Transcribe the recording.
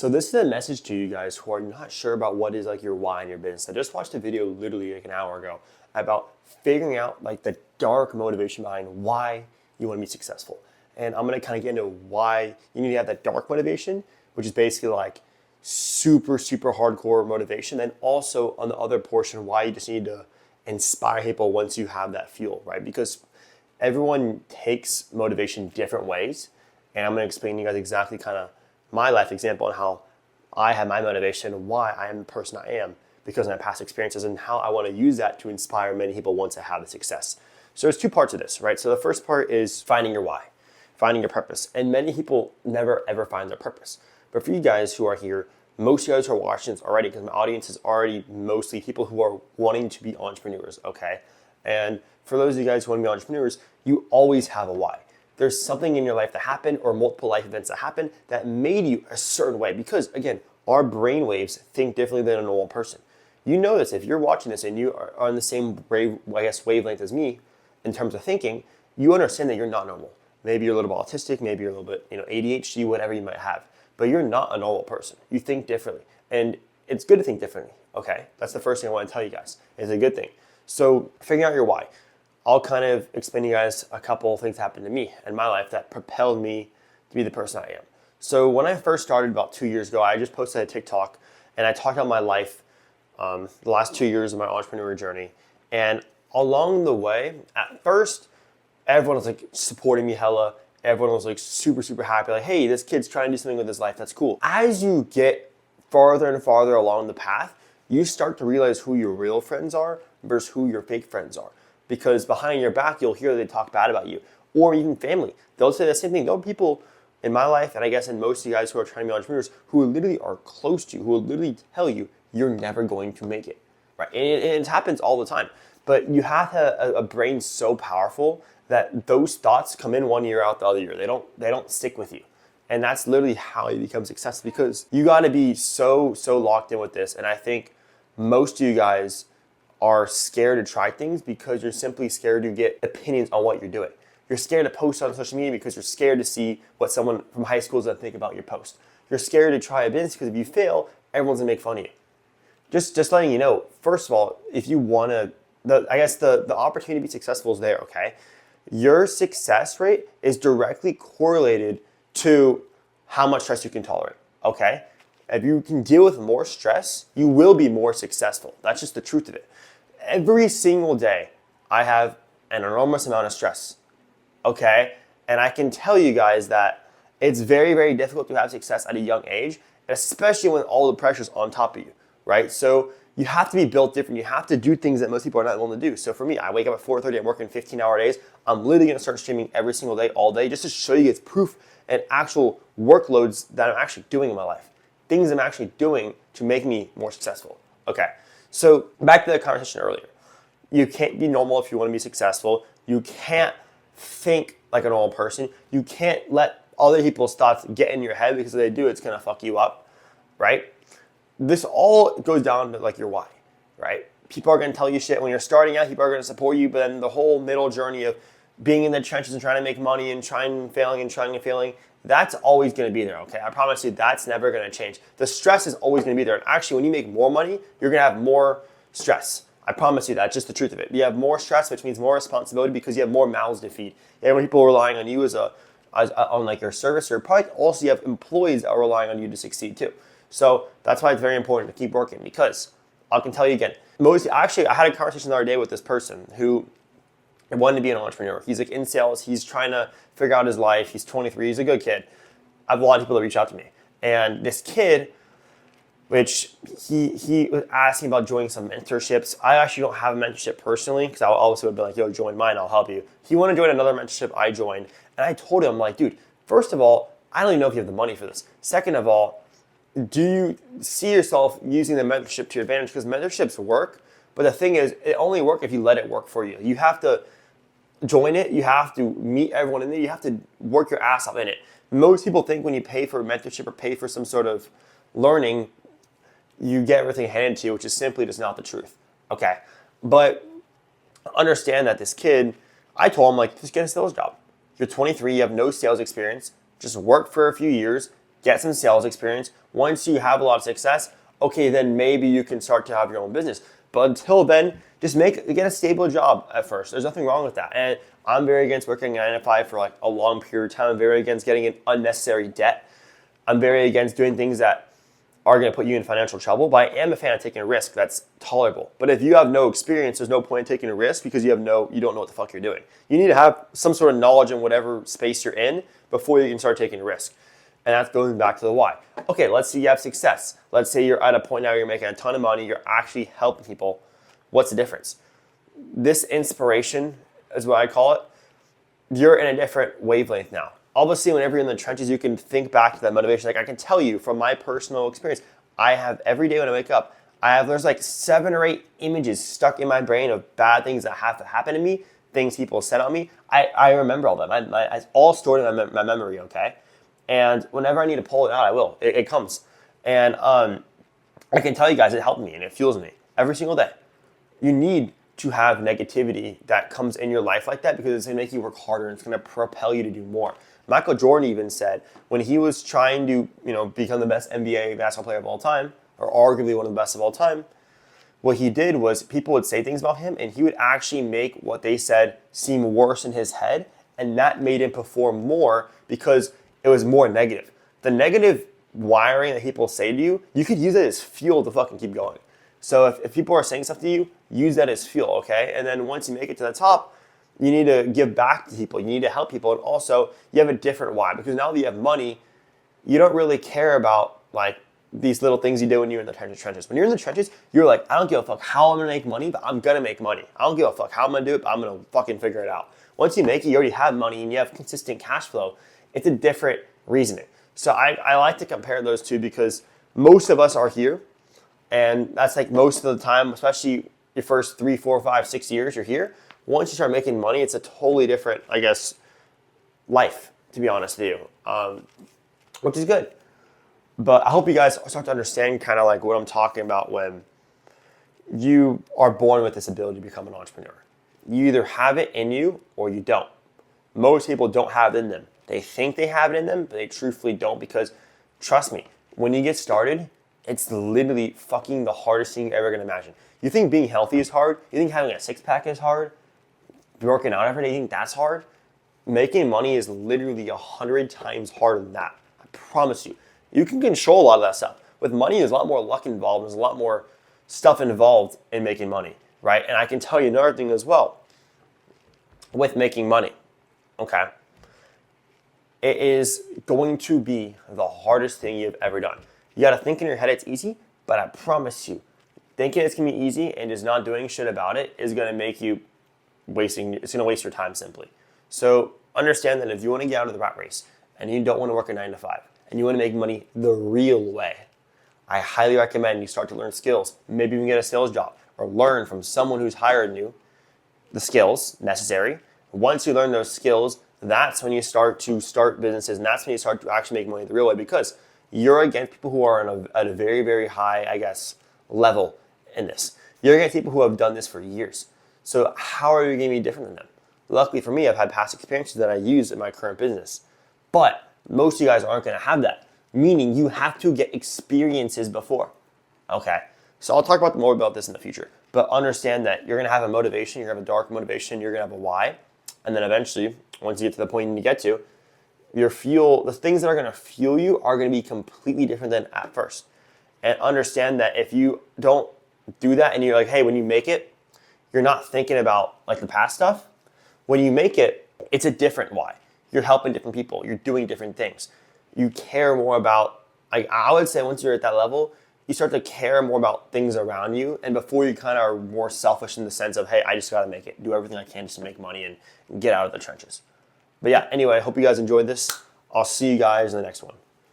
So this is a message to you guys who are not sure about what is like your why in your business. I just watched a video literally like an hour ago about figuring out like the dark motivation behind why you want to be successful. And I'm going to kind of get into why you need to have that dark motivation, which is basically like super hardcore motivation. And also on the other portion, why you just need to inspire people once you have that fuel, right? Because everyone takes motivation different ways. And I'm going to explain to you guys exactly kind of my life example and how I have my motivation and why I am the person I am because of my past experiences and how I want to use that to inspire many people once I have the success. So there's two parts of this, right? So the first part is finding your why, finding your purpose. And many people never ever find their purpose. But for you guys who are here, most of you guys who are watching this already, because my audience is already mostly people who are wanting to be entrepreneurs, okay? And for those of you guys who want to be entrepreneurs, you always have a why. There's something in your life that happened or multiple life events that happened that made you a certain way. Because again, our brain waves think differently than a normal person. You know this if you're watching this and you are on the same wavelength as me in terms of thinking, you understand that you're not normal. Maybe you're a little bit autistic, maybe you're a little bit ADHD, whatever you might have. But you're not a normal person. You think differently. And it's good to think differently, okay? That's the first thing I want to tell you guys. It's a good thing. So figuring out your why. I'll kind of explain to you guys a couple of things that happened to me in my life that propelled me to be the person I am. So when I first started about 2 years ago, I just posted a TikTok and I talked about my life, the last 2 years of my entrepreneurial journey. And along the way, at first, everyone was like supporting me hella. Everyone was like super happy. Like, hey, this kid's trying to do something with his life. That's cool. As you get farther and farther along the path, you start to realize who your real friends are versus who your fake friends are. Because behind your back, you'll hear they talk bad about you. Or even family. They'll say the same thing. There are people in my life, and I guess in most of you guys who are trying to be entrepreneurs, who literally are close to you, who will literally tell you, you're never going to make it. Right? And it happens all the time. But you have to have a brain so powerful that those thoughts come in one year, out the other year. They don't stick with you. And that's literally how you become successful, because you got to be so locked in with this. And I think most of you guys are scared to try things because you're simply scared to get opinions on what you're doing. You're scared to post on social media because you're scared to see what someone from high school is going to think about your post. You're scared to try a business because if you fail, everyone's going to make fun of you. Just letting you know, first of all, if you want to, the opportunity to be successful is there, okay? Your success rate is directly correlated to how much stress you can tolerate, okay? If you can deal with more stress, you will be more successful. That's just the truth of it. Every single day, I have an enormous amount of stress, okay? And I can tell you guys that it's very difficult to have success at a young age, especially when all the pressure's on top of you, right? So you have to be built different. You have to do things that most people are not willing to do. So for me, I wake up at 4:30, I'm working 15-hour days. I'm literally gonna start streaming every single day, all day, just to show you it's proof and actual workloads that I'm actually doing in my life. Things I'm actually doing to make me more successful, okay? So back to the conversation earlier. You can't be normal if you want to be successful. You can't think like a normal person. You can't let other people's thoughts get in your head, because if they do, it's going to fuck you up, right? This all goes down to like your why, right? People are going to tell you shit when you're starting out. People are going to support you, but then the whole middle journey of being in the trenches and trying to make money and trying and failing, that's always going to be there, okay? I promise you that's never going to change. The stress is always going to be there. And actually, when you make more money, you're going to have more stress. I promise you that's just the truth of it. You have more stress, which means more responsibility because you have more mouths to feed. You have people relying on you on like your service, or probably also you have employees that are relying on you to succeed too. So that's why it's very important to keep working, because I can tell you again, I had a conversation the other day with this person who wanted to be an entrepreneur. He's like in sales. He's trying to figure out his life. He's 23. He's a good kid. I have a lot of people that reach out to me. And this kid, which he was asking about joining some mentorships. I actually don't have a mentorship personally, because I also would be like, yo, join mine, I'll help you. He wanted to join another mentorship I joined. And I told him, like, dude, first of all, I don't even know if you have the money for this. Second of all, do you see yourself using the mentorship to your advantage? Because mentorships work, but the thing is, it only works if you let it work for you. You have to join it. You have to meet everyone in there. You have to work your ass off in it. Most people think when you pay for mentorship or pay for some sort of learning, you get everything handed to you, which is simply just not the truth. Okay. But understand that this kid, I told him, like, just get a sales job. You're 23, you have no sales experience. Just work for a few years, get some sales experience. Once you have a lot of success, okay, then maybe you can start to have your own business. But until then, just get a stable job at first. There's nothing wrong with that. And I'm very against working 9 to 5 for like a long period of time. I'm very against getting in unnecessary debt. I'm very against doing things that are going to put you in financial trouble, but I am a fan of taking a risk that's tolerable. But if you have no experience, there's no point in taking a risk because you don't know what the fuck you're doing. You need to have some sort of knowledge in whatever space you're in before you can start taking a risk. And that's going back to the why. Okay, let's say you have success. Let's say you're at a point now you're making a ton of money, you're actually helping people. What's the difference? This inspiration is what I call it. You're in a different wavelength now. Obviously, whenever you're in the trenches, you can think back to that motivation. Like I can tell you from my personal experience, I have every day when I wake up, there's like 7 or 8 images stuck in my brain of bad things that have to happen to me, things people said on me. I remember all that. It's all stored in my memory, okay? And whenever I need to pull it out, I will. It comes. And I can tell you guys, it helped me and it fuels me every single day. You need to have negativity that comes in your life like that because it's going to make you work harder and it's going to propel you to do more. Michael Jordan even said when he was trying to, become the best NBA basketball player of all time, or arguably one of the best of all time, what he did was people would say things about him and he would actually make what they said seem worse in his head, and that made him perform more because it was more negative. The negative wiring that people say to you, you could use it as fuel to fucking keep going. So if people are saying stuff to you, use that as fuel, okay? And then once you make it to the top, you need to give back to people. You need to help people. And also, you have a different why. Because now that you have money, you don't really care about like these little things you do when you're in the trenches. When you're in the trenches, you're like, I don't give a fuck how I'm going to make money, but I'm going to make money. I don't give a fuck how I'm going to do it, but I'm going to fucking figure it out. Once you make it, you already have money and you have consistent cash flow. It's a different reasoning. So I like to compare those two because most of us are here. And that's like most of the time, especially your first 3, 4, 5, 6 years, you're here. Once you start making money, it's a totally different, life, to be honest with you, which is good. But I hope you guys start to understand kind of like what I'm talking about when you are born with this ability to become an entrepreneur. You either have it in you or you don't. Most people don't have it in them. They think they have it in them, but they truthfully don't because, trust me, when you get started, it's literally fucking the hardest thing you're ever going to imagine. You think being healthy is hard? You think having a six-pack is hard? Working out every day, you think that's hard? Making money is literally 100 times harder than that. I promise you. You can control a lot of that stuff. With money, there's a lot more luck involved. There's a lot more stuff involved in making money, right? And I can tell you another thing as well. With making money, okay? It is going to be the hardest thing you've ever done. You got to think in your head it's easy, but I promise you, thinking it's going to be easy and just not doing shit about it is going to make you it's going to waste your time simply. So understand that if you want to get out of the rat race and you don't want to work a 9 to 5 and you want to make money the real way, I highly recommend you start to learn skills. Maybe even get a sales job or learn from someone who's hired you the skills necessary. Once you learn those skills, that's when you start businesses, and that's when you start to actually make money the real way because you're against people who are at a very, very high, level in this. You're against people who have done this for years. So how are you going to be different than them? Luckily for me, I've had past experiences that I use in my current business. But most of you guys aren't going to have that, meaning you have to get experiences before. Okay, so I'll talk more about this in the future. But understand that you're going to have a motivation, you're going to have a dark motivation, you're going to have a why. And then eventually, once you get to the point you need to get to, the things that are going to fuel you are going to be completely different than at first. And understand that if you don't do that and you're like, hey, when you make it, you're not thinking about like the past stuff. When you make it, it's a different why. You're helping different people. You're doing different things. You care more about, I would say once you're at that level, you start to care more about things around you. And before you kind of are more selfish in the sense of, hey, I just got to make it. Do everything I can just to make money and get out of the trenches. But yeah, anyway, I hope you guys enjoyed this. I'll see you guys in the next one.